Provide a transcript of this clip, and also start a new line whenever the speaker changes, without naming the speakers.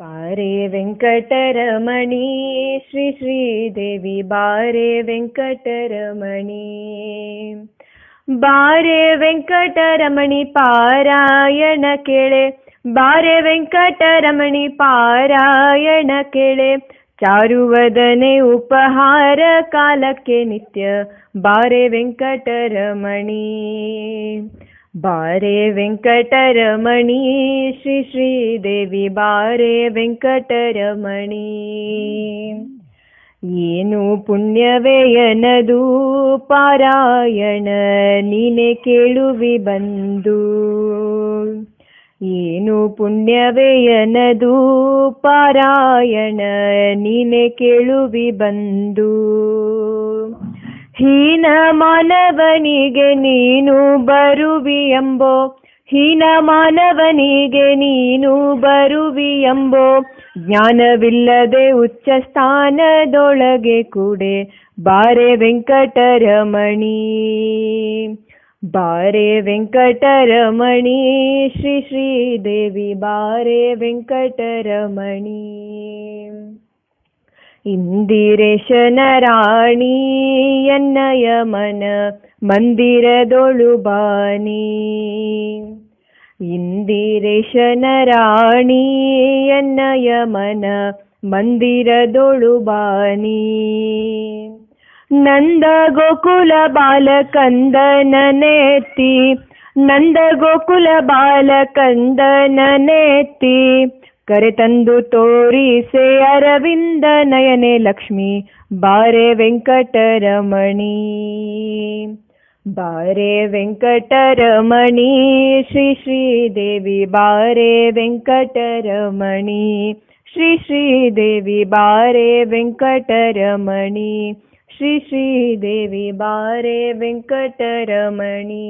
ಬಾರೆ ವೆಂಕಟರಮಣಿ ಶ್ರೀ ಶ್ರೀದೇವಿ ಬಾರೆ ವೆಂಕಟರಮಣಿ. ಬಾರೆ ವೆಂಕಟರಮಣಿ ಪಾರಾಯಣ ಕೇಳೆ, ಬಾರೆ ವೆಂಕಟರಮಣಿ ಪಾರಾಯಣ ಕೇಳೆ. ಚಾರುವದನೆ ಉಪಹಾರ ಕಾಲಕ್ಕೆ ನಿತ್ಯ ಬಾರೆ ವೆಂಕಟರಮಣಿ. ಬಾರೆ ವೆಂಕಟರಮಣಿ ಶ್ರೀ ಶ್ರೀದೇವಿ ಬಾರೆ ವೆಂಕಟರಮಣಿ. ಏನು ಪುಣ್ಯವೇ ಎನದು ಪಾರಾಯಣ ನೀನೆ ಕೇಳುವಿ ಬಂದು. ಏನು ಪುಣ್ಯವೇ ಎನದು ಪಾರಾಯಣ ನೀನೆ ಕೇಳುವಿ ಬಂದು. ಹೀನ ಮಾನವನಿಗೆ ನೀನು ಬರುವಿ ಎಂಬೋ, ಹೀನ ಮಾನವನಿಗೆ ನೀನು ಬರುವಿ ಎಂಬೋ. ಜ್ಞಾನವಿಲ್ಲದೆ ಉಚ್ಚ ಸ್ಥಾನದೊಳಗೆ ಕೂಡೆ ಬಾರೆ ವೆಂಕಟರಮಣಿ. ಬಾರೆ ವೆಂಕಟರಮಣಿ ಶ್ರೀ ಶ್ರೀದೇವಿ ಬಾರೆ ವೆಂಕಟರಮಣಿ. ಇಂದಿರೇಶನ ರಾಣಿ ಎನ್ನಯ ಮನ ಮಂದಿರದೊಳು ಬಾನಿ. ಇಂದಿರೇಶನ ರಾಣಿ ಎನ್ನಯ ಮನ ಮಂದಿರದೊಳು ಬಾನಿ. ನಂದ ಗೋಕುಲ ಬಾಲಕಂದನನೆತ್ತಿ, ನಂದ ಗೋಕುಲ ಬಾಲಕಂದನನೆತ್ತಿ. ಕರೆತಂದು ತೋರಿಸೆ ಅರವಿಂದ ನಯನೆ ಲಕ್ಷ್ಮಿ ಬಾರೆ ವೆಂಕಟರಮಣಿ. ಬಾರೆ ವೆಂಕಟರಮಣಿ ಶ್ರೀ ಶ್ರೀದೇವಿ ಬಾರೆ ವೆಂಕಟರಮಣಿ. ಶ್ರೀ ಶ್ರೀದೇವಿ ಬಾರೆ ವೆಂಕಟರಮಣಿ. ಶ್ರೀ ಶ್ರೀದೇವಿ ಬಾರೆ ವೆಂಕಟರಮಣಿ.